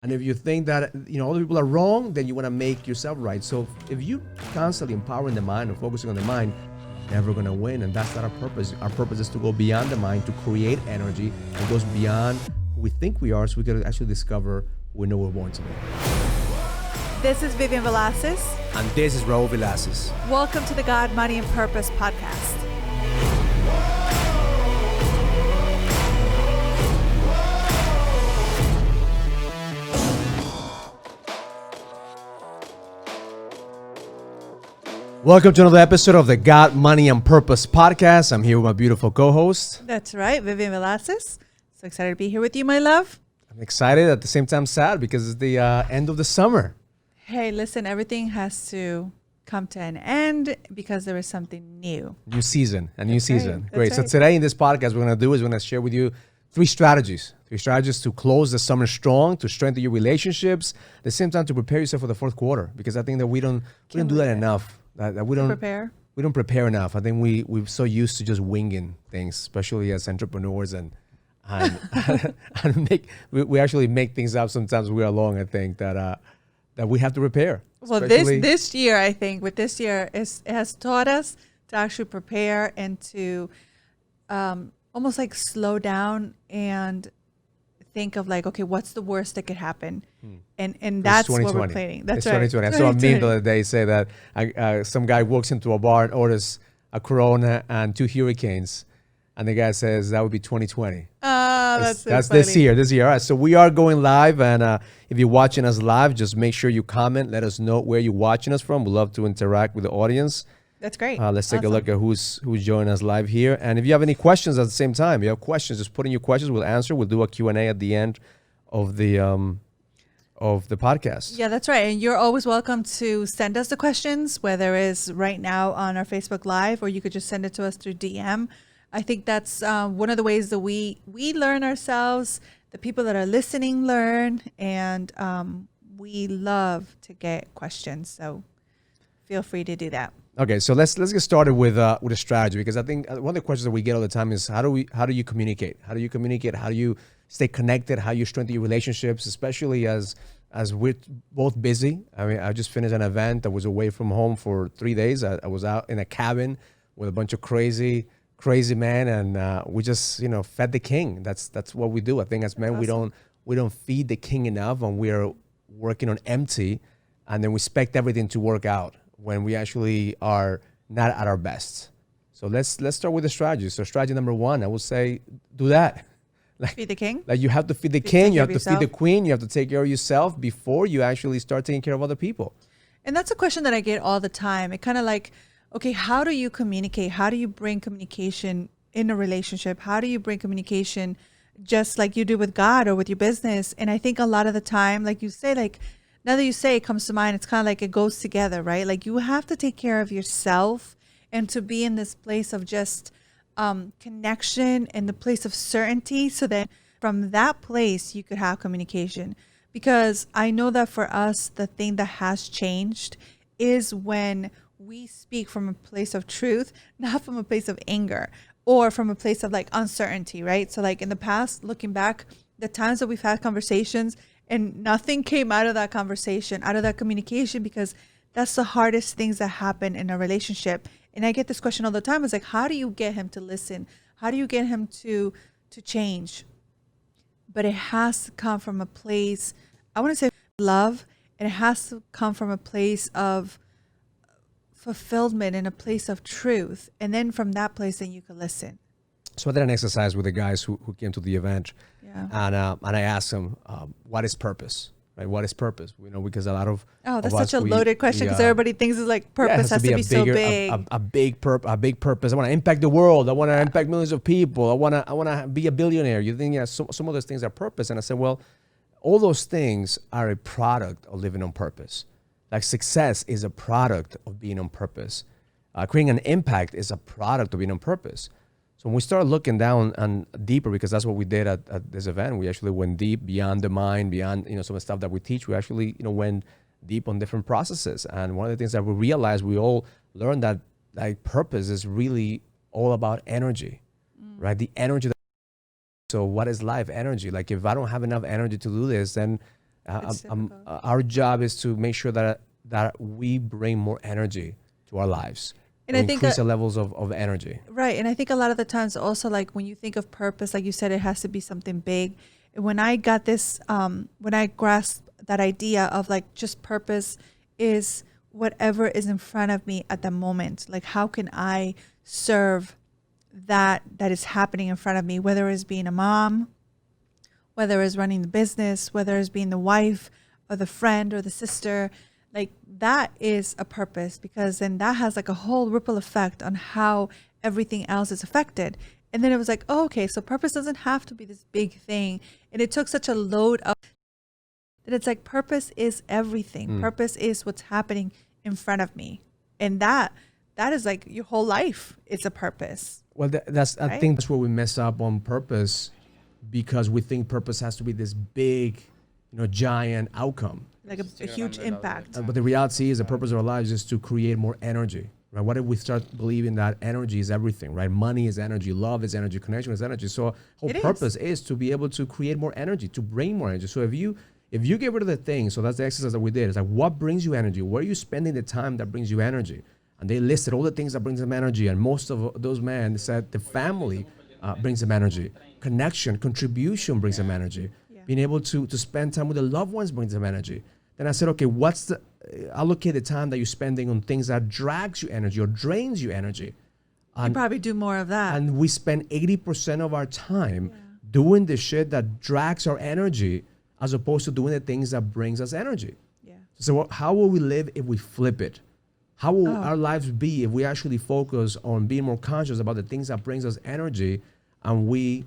And if you think that other people are wrong, then you want to make yourself right. So if you constantly empowering the mind or focusing on the mind, you're never gonna win. And that's not our purpose. Our purpose is to go beyond the mind, to create energy that goes beyond who we think we are, so we can actually discover who we know we're born to be. This is Vivian Velasquez. And this is Raul Velasquez. Welcome to the God, Money, and Purpose podcast. Welcome to another episode of the God, Money, and Purpose podcast. I'm here with my beautiful co-host. That's right, Vivian Velasquez. So excited to be here with you, my love. I'm excited, at the same time sad, because it's the end of the summer. Hey, listen, everything has to come to an end because there is something new. New season, a new That's season. right. Great. That's So right. today in this podcast, we're going to share with you three strategies to close the summer strong, to strengthen your relationships, at the same time to prepare yourself for the fourth quarter, because I think that we don't do that enough. That we don't prepare. We don't prepare enough. I think we're so used to just winging things, especially as entrepreneurs, and we actually make things up sometimes. We are alone. I think that we have to prepare. Well, this year, I think, with this year, it has taught us to actually prepare and to almost like slow down and think of like, okay, what's the worst that could happen? And that's what we're planning. That's right. 2020. I saw a meme the other day say that some guy walks into a bar and orders a Corona and 2 hurricanes. And the guy says that would be 2020. That's this year. All right. So we are going live. And if you're watching us live, just make sure you comment. Let us know where you're watching us from. We'd love to interact with the audience. That's great. Let's take a look at who's joining us live here. And if you have any questions at the same time, you have questions, just put in your questions. We'll answer. We'll do a Q&A at the end of the podcast. Yeah, that's right. And you're always welcome to send us the questions, whether it's right now on our Facebook Live, or you could just send it to us through DM. I think that's one of the ways that we learn ourselves, the people that are listening learn, and we love to get questions. So feel free to do that. Okay, so let's get started with a strategy, because I think one of the questions that we get all the time is how do you communicate? How do you communicate? How do you stay connected? How do you strengthen your relationships, especially as we're both busy? I mean, I just finished an event. I was away from home for 3 days. I was out in a cabin with a bunch of crazy men, and we just fed the king. That's what we do. I think as men, awesome. we don't feed the king enough, and we are working on empty, and then we expect everything to work out when we actually are not at our best. So let's start with the strategy. So strategy number 1, I would say, do that. Feed the king. Like, you have to feed the king, you have to feed the queen, you have to take care of yourself before you actually start taking care of other people. And that's a question that I get all the time. It kind of like, okay, how do you communicate? How do you bring communication in a relationship? How do you bring communication just like you do with God or with your business? And I think a lot of the time, like you say, like, now that you say it comes to mind, it's kind of like it goes together, right? Like, you have to take care of yourself and to be in this place of just connection and the place of certainty, so that from that place you could have communication. Because I know that for us, the thing that has changed is when we speak from a place of truth, not from a place of anger or from a place of like uncertainty, right? So like in the past, looking back, the times that we've had conversations and nothing came out of that conversation, out of that communication, because that's the hardest things that happen in a relationship. And I get this question all the time. It's like, how do you get him to listen? How do you get him to change? But it has to come from a place, I want to say love, and it has to come from a place of fulfillment and a place of truth. And then from that place, then you can listen. So I did an exercise with the guys who came to the event. Yeah. And I asked them, what is purpose? Right? What is purpose? Because a lot of that's of such us, a loaded question, because everybody thinks it's like purpose has to be so big. A big purpose. I want to impact the world. I want to impact millions of people. I want to be a billionaire. You think some of those things are purpose? And I said, well, all those things are a product of living on purpose. Like, success is a product of being on purpose. Creating an impact is a product of being on purpose. So when we start looking down and deeper, because that's what we did at this event, we actually went deep beyond the mind, beyond some of the stuff that we teach. We actually went deep on different processes. And one of the things that we realized, we all learned that like purpose is really all about energy, right? The energy. So what is life? Energy. Like, if I don't have enough energy to do this, then It's difficult. Our job is to make sure that we bring more energy to our lives, And or I think increase the levels of energy. right. And I think a lot of the times also, like when you think of purpose, like you said, it has to be something big. And when I got this, when I grasped that idea of like just purpose is whatever is in front of me at the moment. Like how can I serve that is happening in front of me, whether it's being a mom, whether it's running the business, whether it's being the wife or the friend or the sister, like that is a purpose, because then that has like a whole ripple effect on how everything else is affected. And then it was like, oh, okay, so purpose doesn't have to be this big thing. And it took such a load of that it's like purpose is everything. Purpose is what's happening in front of me. And that is like your whole life is a purpose. Well, that's I Right? think that's where we mess up on purpose, because we think purpose has to be this big, giant outcome. Like a huge impact. But the reality is the purpose of our lives is to create more energy, right? What if we start believing that energy is everything, right? Money is energy, love is energy, connection is energy. So whole purpose is to be able to create more energy, to bring more energy. So if you get rid of the things, so that's the exercise that we did. It's like, what brings you energy? Where are you spending the time that brings you energy? And they listed all the things that brings them energy. And most of those men said the family brings them energy. Connection, contribution brings them energy. Yeah. Being able to spend time with the loved ones brings them energy. Then I said, okay, allocate the time that you're spending on things that drags you energy or drains you energy. You probably do more of that. And we spend 80% of our time doing the shit that drags our energy, as opposed to doing the things that brings us energy. Yeah. So how will we live if we flip it? How will our lives be if we actually focus on being more conscious about the things that brings us energy, and we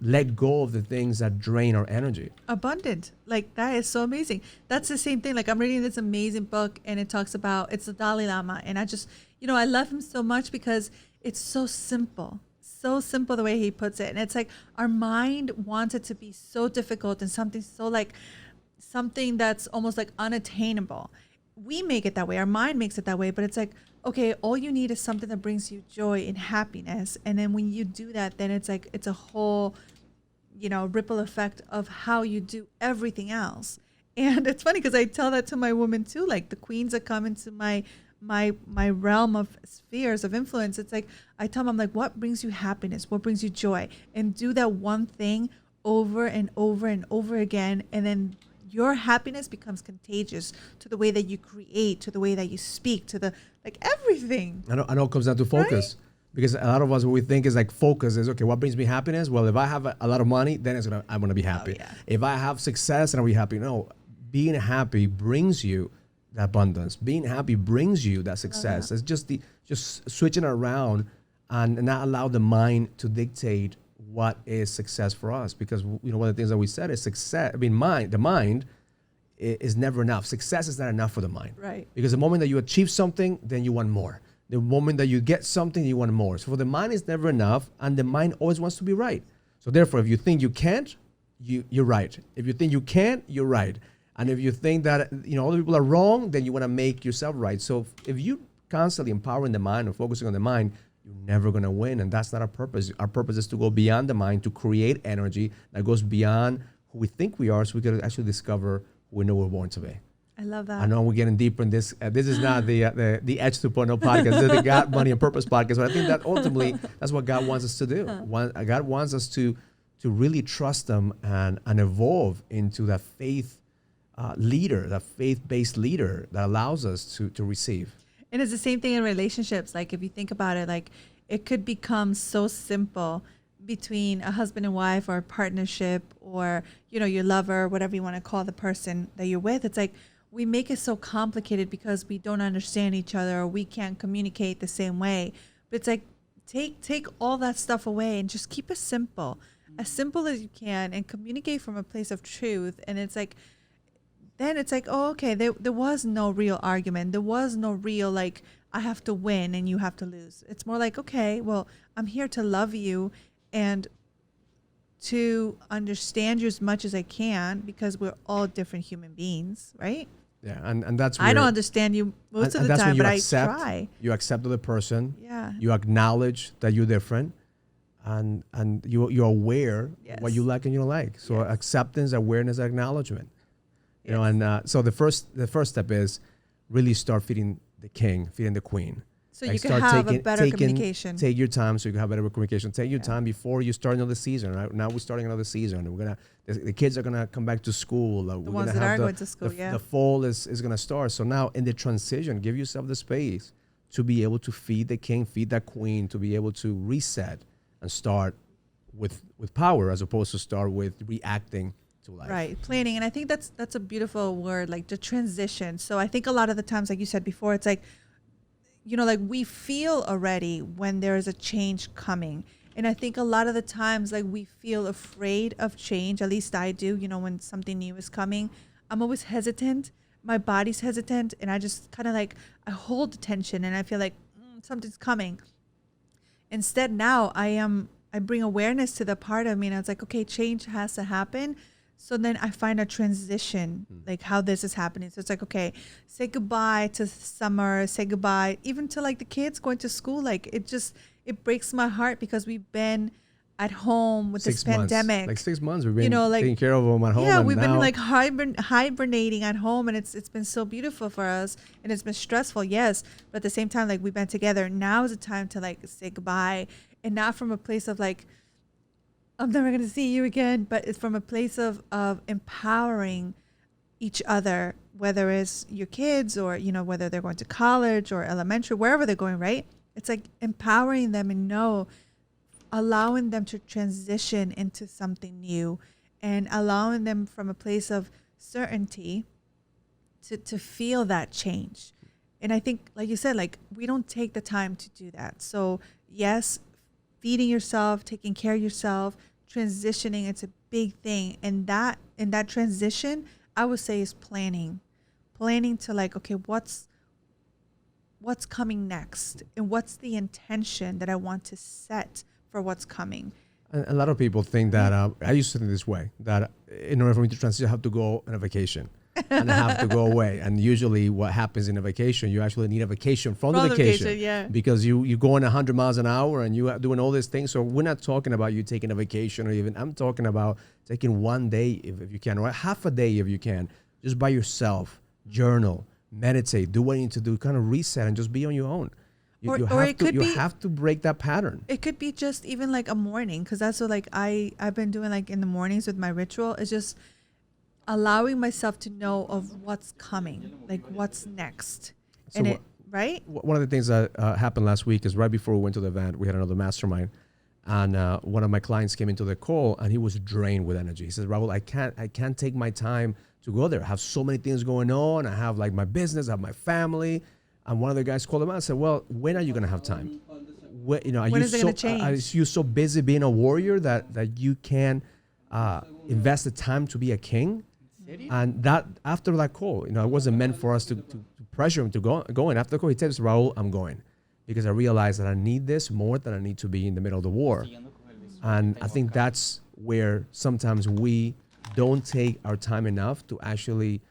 let go of the things that drain our energy? Abundant. Like that is so amazing. That's the same thing. Like I'm reading this amazing book, and it talks about, it's the Dalai Lama. And I just, I love him so much because it's so simple the way he puts it. And it's like our mind wants it to be so difficult and something so like something that's almost like unattainable. We make it that way. Our mind makes it that way, but it's like, okay, all you need is something that brings you joy and happiness. And then when you do that, then it's like, it's a whole, ripple effect of how you do everything else. And it's funny because I tell that to my woman too, like the queens that come into my realm of spheres of influence. It's like, I tell them, I'm like, what brings you happiness? What brings you joy? And do that one thing over and over and over again. And then your happiness becomes contagious to the way that you create, to the way that you speak, to the, like everything. I know it comes down to focus. Right? Because a lot of us, what we think is like focus is, okay, what brings me happiness? Well, if I have a lot of money, then I'm going to be happy. Oh, yeah. If I have success, then I'll be happy. No, being happy brings you the abundance. Being happy brings you that success. It's just switching around and not allow the mind to dictate what is success for us. Because one of the things that we said is success. I mean, the mind is never enough. Success is not enough for the mind. Right. Because the moment that you achieve something, then you want more. The moment that you get something, you want more. So for the mind, it's never enough, and the mind always wants to be right. So therefore, if you think you can't, you're right. If you think you can't, you're right. And if you think that other people are wrong, then you want to make yourself right. So if you constantly empowering the mind or focusing on the mind, you're never going to win, and that's not our purpose. Our purpose is to go beyond the mind, to create energy that goes beyond who we think we are, so we can actually discover who we know we're born to be. I love that. I know we're getting deeper in this. This is not the Edge 2.0 podcast. This is the God, Money, and Purpose podcast. But I think that ultimately, that's what God wants us to do. God wants us to really trust Him and evolve into that faith leader, that faith-based leader that allows us to receive. And it's the same thing in relationships. Like if you think about it, like it could become so simple between a husband and wife or a partnership or, your lover, whatever you want to call the person that you're with. It's like, we make it so complicated because we don't understand each other or we can't communicate the same way. But it's like, take all that stuff away and just keep it simple as you can, and communicate from a place of truth. And it's like, then it's like, oh, okay, there was no real argument. There was no real, like, I have to win and you have to lose. It's more like, okay, well, I'm here to love you and to understand you as much as I can, because we're all different human beings, right? Yeah, and that's where I don't understand you most of the time, but I try. You accept the person. Yeah. You acknowledge that you're different, and you're aware of what you like and you don't like. So acceptance, awareness, acknowledgement. You know, and so the first step is really start feeding the king, feeding the queen. So you can have a better communication. Take your time so you can have better communication. Take your time before you start another season. Right? Now we're starting another season. The kids are gonna come back to school. The ones that are going to school, the fall is gonna start. So now in the transition, give yourself the space to be able to feed the king, feed that queen, to be able to reset and start with power as opposed to start with reacting to life. Right, planning. And I think that's a beautiful word, like the transition. So I think a lot of the times, like you said before, it's like, you know, like we feel already when there is a change coming. And I think a lot of the times, like we feel afraid of change. At least I do, you know, when something new is coming, I'm always hesitant. My body's hesitant. And I just kind of like, I hold the tension and I feel like something's coming. Instead now I bring awareness to the part of me and I was like, okay, change has to happen. So then I find a transition, like how this is happening. So it's like, okay, say goodbye to summer, say goodbye, even to like the kids going to school. Like it breaks my heart because we've been at home with this pandemic. Like 6 months, we've been taking care of them at home. Yeah, we've been like hibernating at home and it's been so beautiful for us and it's been stressful, yes. But at the same time, like we've been together. Now is the time to like say goodbye and not from a place of like, I'm never going to see you again, but it's from a place of empowering each other, whether it's your kids or, you know, whether they're going to college or elementary, wherever they're going, right? It's like empowering them and allowing them to transition into something new and allowing them from a place of certainty to feel that change. And I think, like you said, like we don't take the time to do that. So yes, feeding yourself, taking care of yourself, transitioning, it's a big thing. And that in that transition, I would say is planning to like, okay, what's coming next and what's the intention that I want to set for what's coming. A lot of people think that, I used to think this way, that in order for me to transition, I have to go on a vacation. And I have to go away. And usually what happens in a vacation, you actually need a vacation from the vacation. Yeah. Because you're going 100 miles an hour and you are doing all these things. So we're not talking about you taking a vacation or even, I'm talking about taking one day if you can, or half a day if you can, just by yourself, journal, meditate, do what you need to do, kind of reset and just be on your own. You have to break that pattern. It could be just even like a morning, because that's what like I've been doing like in the mornings with my ritual is just allowing myself to know of what's coming, like what's next. So and right? One of the things that happened last week is right before we went to the event, we had another mastermind, and one of my clients came into the call and he was drained with energy. He says, Raul, I can't take my time to go there. I have so many things going on. I have like my business, I have my family. And one of the guys called him out and said, well, when are you going to have time? When is it going to change? Are you so busy being a warrior that you can invest the time to be a king? And that after that call, it wasn't meant for us to pressure him to go. And after the call, he tells Raul, I'm going. Because I realized that I need this more than I need to be in the middle of the war. And I think that's where sometimes we don't take our time enough to actually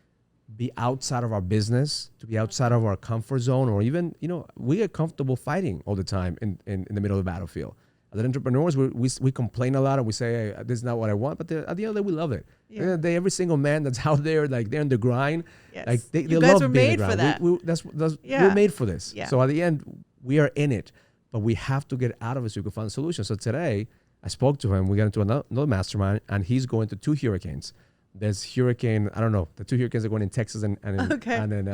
be outside of our business, to be outside of our comfort zone, or even, we get comfortable fighting all the time in the middle of the battlefield. As entrepreneurs, we complain a lot and we say, hey, this is not what I want, but at the end of the day, we love it. Yeah. At the end of the day, every single man that's out there, like they're in the grind, yes. like they you love guys were being made in the grind. for that. We're made for this. Yeah. So at the end, we are in it, but we have to get out of it so we can find a solution. So today, I spoke to him. We got into another mastermind, and he's going to 2 hurricanes. There's hurricane, I don't know, the 2 hurricanes are going in Texas and in,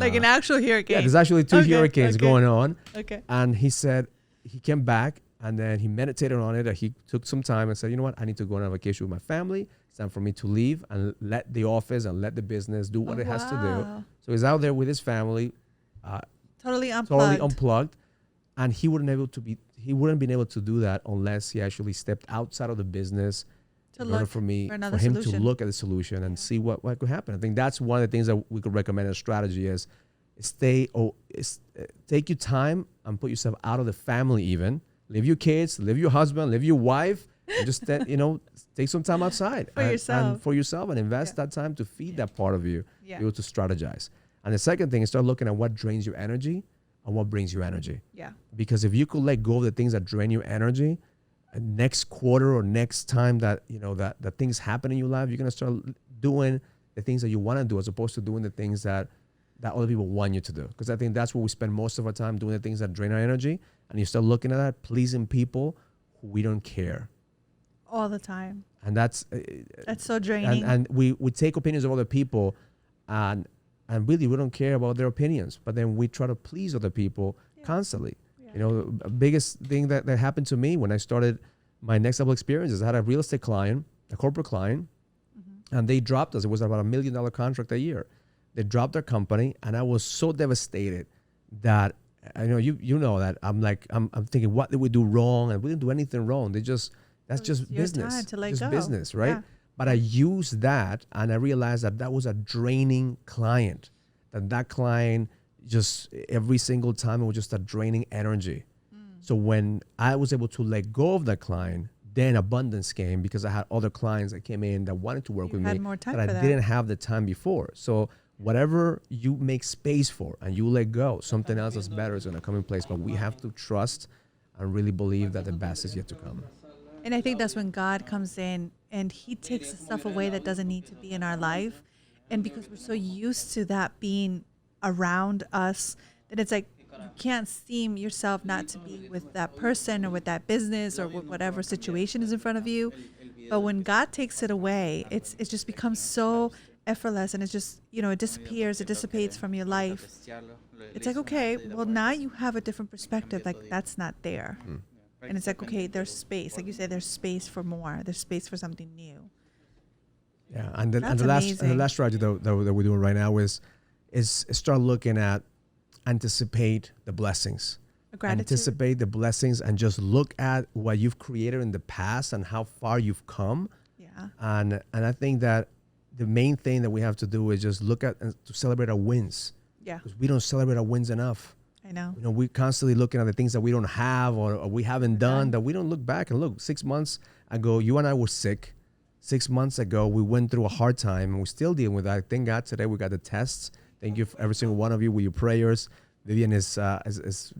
like an actual hurricane. Yeah, there's actually 2 hurricanes going on. Okay. And he said he came back and then he meditated on it. He took some time and said, you know what, I need to go on a vacation with my family. It's time for me to leave and let the office and let the business do what it has to do. So he's out there with his family. Totally unplugged. And he wouldn't been able to do that unless he actually stepped outside of the business in order for him to look at the solution and see what could happen. I think that's one of the things that we could recommend as a strategy is take your time and put yourself out of the family even. Leave your kids, leave your husband, leave your wife, and just take some time outside for yourself and invest that time to feed that part of you, be able to strategize. And the second thing is start looking at what drains your energy and what brings you energy. Yeah. Because if you could let go of the things that drain your energy, next quarter or next time that that things happen in your life, you're gonna start doing the the things that you want to do as opposed to doing the things that other people want you to do. Because I think that's where we spend most of our time, doing the things that drain our energy. And you start looking at that, pleasing people who we don't care. All the time. And that's so draining. And we take opinions of other people and really we don't care about their opinions. But then we try to please other people constantly. Yeah. You know, the biggest thing that happened to me when I started my next level experiences, I had a real estate client, a corporate client, and they dropped us. It was about $1 million contract a year. They dropped their company, and I was so devastated that I know you know that I'm thinking, what did we do wrong? And we didn't do anything wrong. That's just business. Time to let just go. Business, right? Yeah. But I used that, and I realized that was a draining client. That client just every single time it was just a draining energy. So when I was able to let go of that client, then abundance came because I had other clients that came in that wanted to work with me more time that I didn't have the time before. So whatever you make space for and you let go, something else that's better is going to come in place. But we have to trust and really believe that the best is yet to come. And I think that's when God comes in and he takes the stuff away that doesn't need to be in our life. And because we're so used to that being around us, that it's like you can't seem yourself not to be with that person or with that business or with whatever situation is in front of you. But when God takes it away, it just becomes so effortless, and it's just, it disappears, it dissipates from your life. It's like, okay, well, now you have a different perspective. Like, that's not there. And it's like, okay, there's space. Like you said, there's space for more. There's space for something new. Yeah, and the last strategy that we're doing right now is start looking at anticipate the blessings. Anticipate the blessings and just look at what you've created in the past and how far you've come. Yeah. And I think that the main thing that we have to do is just look at and to celebrate our wins. Yeah. Because we don't celebrate our wins enough. I know. We're constantly looking at the things that we don't have or we haven't done, that we don't look back and look. 6 months ago, you and I were sick. 6 months ago, we went through a hard time and we're still dealing with that. Thank God today we got the tests. Thank you for every single one of you with your prayers. Vivian is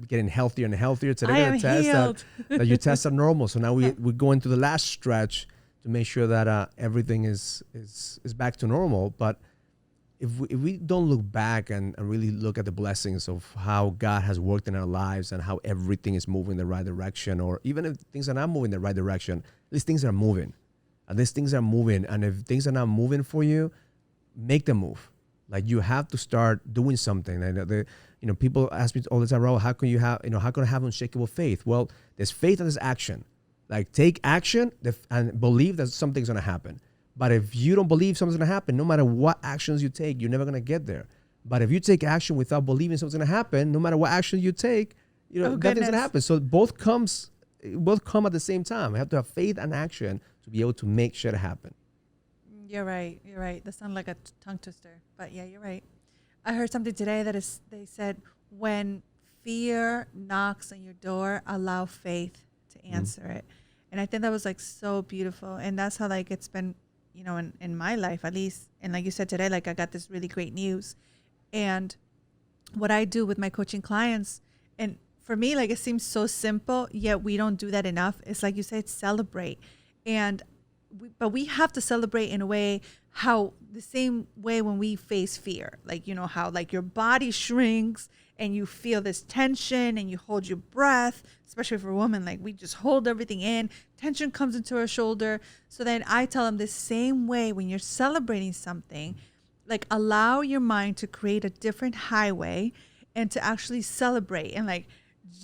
getting healthier and healthier. Today I am healed. that your tests are normal. So now we're going through the last stretch to make sure that everything is back to normal. But if we don't look back and really look at the blessings of how God has worked in our lives and how everything is moving in the right direction, or even if things are not moving in the right direction, at least things are moving. At least things are moving. And if things are not moving for you, make them move. Like, you have to start doing something. And people ask me all the time, Raul, how can I have unshakable faith? Well, there's faith and there's action. Like, take action and believe that something's going to happen. But if you don't believe something's going to happen, no matter what actions you take, you're never going to get there. But if you take action without believing something's going to happen, no matter what action you take, nothing's going to happen. So both come at the same time. We have to have faith and action to be able to make shit happen. You're right. That sounds like a tongue twister. But yeah, you're right. I heard something today they said, when fear knocks on your door, allow faith to answer it. And I think that was like so beautiful. And that's how like it's been, in my life at least. And like you said today, like I got this really great news. And what I do with my coaching clients, and for me, like it seems so simple, yet we don't do that enough. It's like you said, celebrate. And but we have to celebrate in a way, how the same way when we face fear, like, how like your body shrinks and you feel this tension and you hold your breath, especially for a woman, like we just hold everything in, tension comes into our shoulder. So then I tell them the same way, when you're celebrating something, like allow your mind to create a different highway and to actually celebrate and like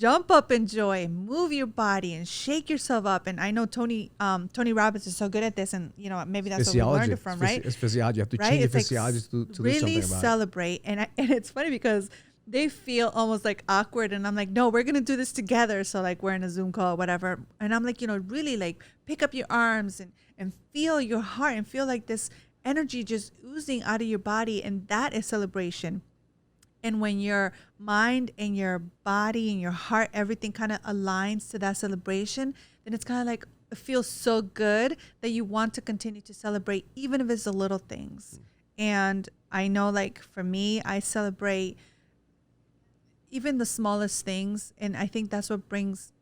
jump up in joy, move your body and shake yourself up. And I know Tony Robbins is so good at this, and maybe that's what we learned it from, right? It's physiology. You have to change your physiology to really do something about celebrate. And it's funny because they feel almost like awkward, and I'm like, no, we're gonna do this together. So like we're in a Zoom call or whatever, and I'm like, really like pick up your arms and feel your heart and feel like this energy just oozing out of your body, and that is celebration. And when your mind and your body and your heart, everything kind of aligns to that celebration, then it's kind of like, it feels so good that you want to continue to celebrate, even if it's the little things. And I know, like for me, I celebrate even the smallest things. And I think that's what brings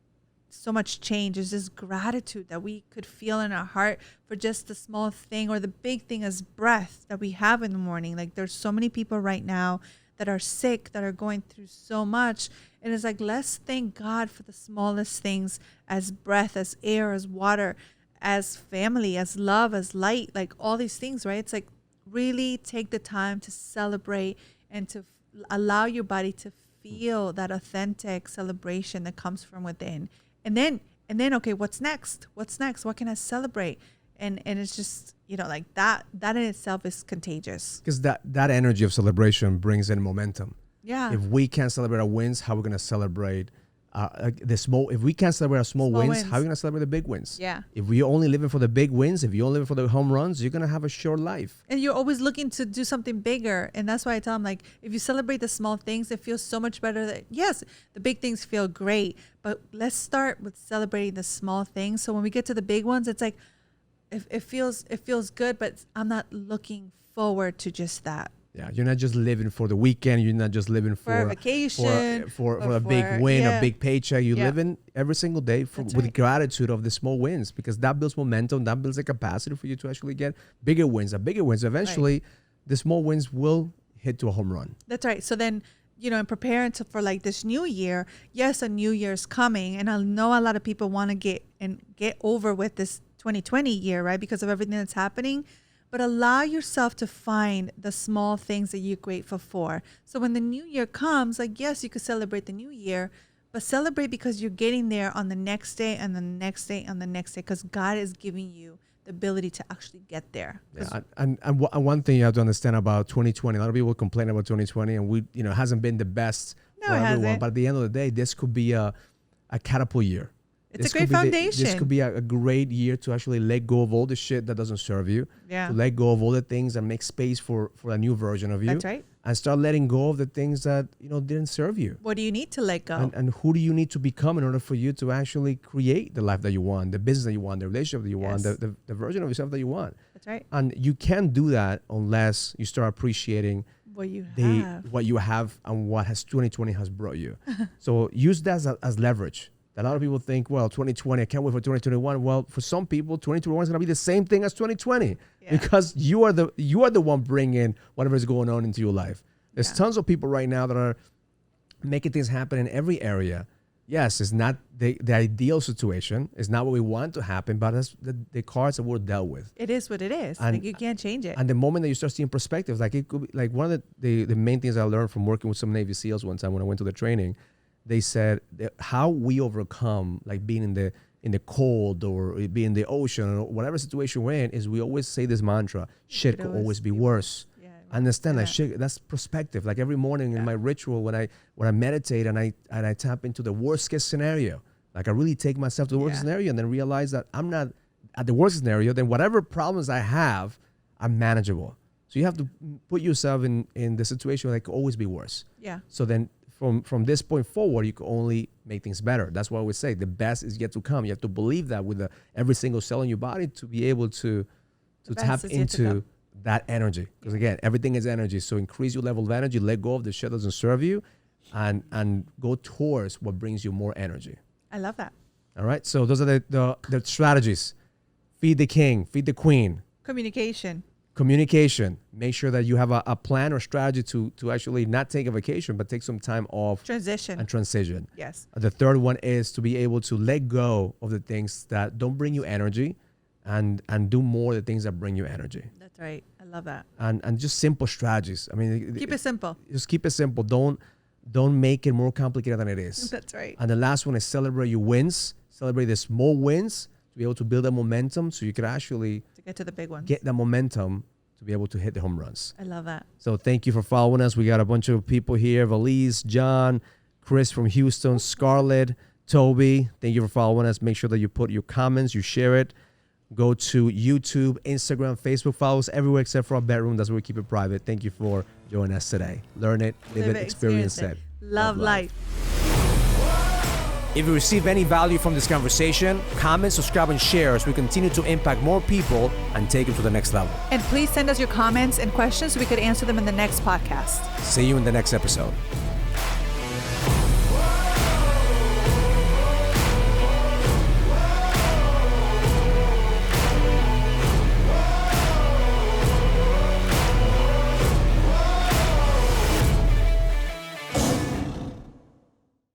so much change. There's this gratitude that we could feel in our heart for just the small thing or the big thing as breath that we have in the morning. Like there's so many people right now that are sick, that are going through so much. And it's like, let's thank God for the smallest things as breath, as air, as water, as family, as love, as light, like all these things, right? It's like really take the time to celebrate and to allow your body to feel that authentic celebration that comes from within. And then, okay, what's next? What's next? What can I celebrate? And it's just, like that in itself is contagious. Because that energy of celebration brings in momentum. Yeah. If we can't celebrate our wins, how are we going to celebrate the small? If we can't celebrate our small wins, how are we going to celebrate the big wins? Yeah. If we're only living for the big wins, if you're only living for the home runs, you're going to have a short life. And you're always looking to do something bigger. And that's why I tell them, like, if you celebrate the small things, it feels so much better. That yes, the big things feel great, but let's start with celebrating the small things. So when we get to the big ones, it's like, it feels good, but I'm not looking forward to just that. Yeah, you're not just living for the weekend. You're not just living for a vacation, for a big win, a big paycheck. You're living every single day with gratitude of the small wins, because that builds momentum. That builds a capacity for you to actually get bigger wins. Eventually, the small wins will hit to a home run. That's right. So then, in preparing for like this new year, yes, a new year's coming, and I know a lot of people want to get over with this 2020 year, right? Because of everything that's happening. But allow yourself to find the small things that you're grateful for. So when the new year comes, like, yes, you could celebrate the new year, but celebrate because you're getting there on the next day and the next day and the next day, because God is giving you the ability to actually get there. Yeah, and one thing you have to understand about 2020, a lot of people complain about 2020, and it hasn't been the best for everyone. But at the end of the day, this could be a catapult year. It's a great foundation. This could be a great year to actually let go of all the shit that doesn't serve you. Yeah. To let go of all the things and make space for a new version of you. That's right. And start letting go of the things that didn't serve you. What do you need to let go? And who do you need to become in order for you to actually create the life that you want, the business that you want, the relationship that you want, the version of yourself that you want. That's right. And you can't do that unless you start appreciating what you have and what 2020 has brought you. So use that as leverage. A lot of people think, well, 2020, I can't wait for 2021. Well, for some people, 2021 is going to be the same thing as 2020 because you are the one bringing whatever is going on into your life. There's tons of people right now that are making things happen in every area. Yes, it's not the ideal situation. It's not what we want to happen, but that's the cards that we're dealt with. It is what it is. And, you can't change it. And the moment that you start seeing perspectives, like it could be like one of the main things I learned from working with some Navy SEALs one time when I went to the training. They said that how we overcome, like being in the cold or being in the ocean or whatever situation we're in, is we always say this mantra: shit could always be worse. Yeah, understand that shit. That's perspective. Like every morning in my ritual, when I meditate and I tap into the worst case scenario, like I really take myself to the worst scenario and then realize that I'm not at the worst scenario. Then whatever problems I have, are manageable. So you have to put yourself in the situation where it could always be worse. Yeah. So then. From this point forward, you can only make things better. That's why I always say the best is yet to come. You have to believe that with every single cell in your body to be able to tap into that energy. Because again, everything is energy. So increase your level of energy, let go of the shit that doesn't serve you, and go towards what brings you more energy. I love that. All right. So those are the strategies. Feed the king, feed the queen. Communication. Make sure that you have a plan or strategy to actually not take a vacation, but take some time off. Transition. Yes. The third one is to be able to let go of the things that don't bring you energy and do more of the things that bring you energy. That's right. I love that. And just simple strategies. I mean, keep it simple. Just keep it simple. Don't make it more complicated than it is. That's right. And the last one is celebrate your wins. Celebrate the small wins to be able to build that momentum so you can actually get to the big ones. Get that momentum to be able to hit the home runs. I love that. So thank you for following us. We got a bunch of people here: Valise, John, Chris from Houston, Scarlett, Toby. Thank you for following us. Make sure that you put your comments, you share it. Go to YouTube, Instagram, Facebook. Follow us everywhere except for our bedroom. That's where we keep it private. Thank you for joining us today. Learn it, live it, experience it. Love life. If you receive any value from this conversation, comment, subscribe, and share as we continue to impact more people and take them to the next level. And please send us your comments and questions so we could answer them in the next podcast. See you in the next episode.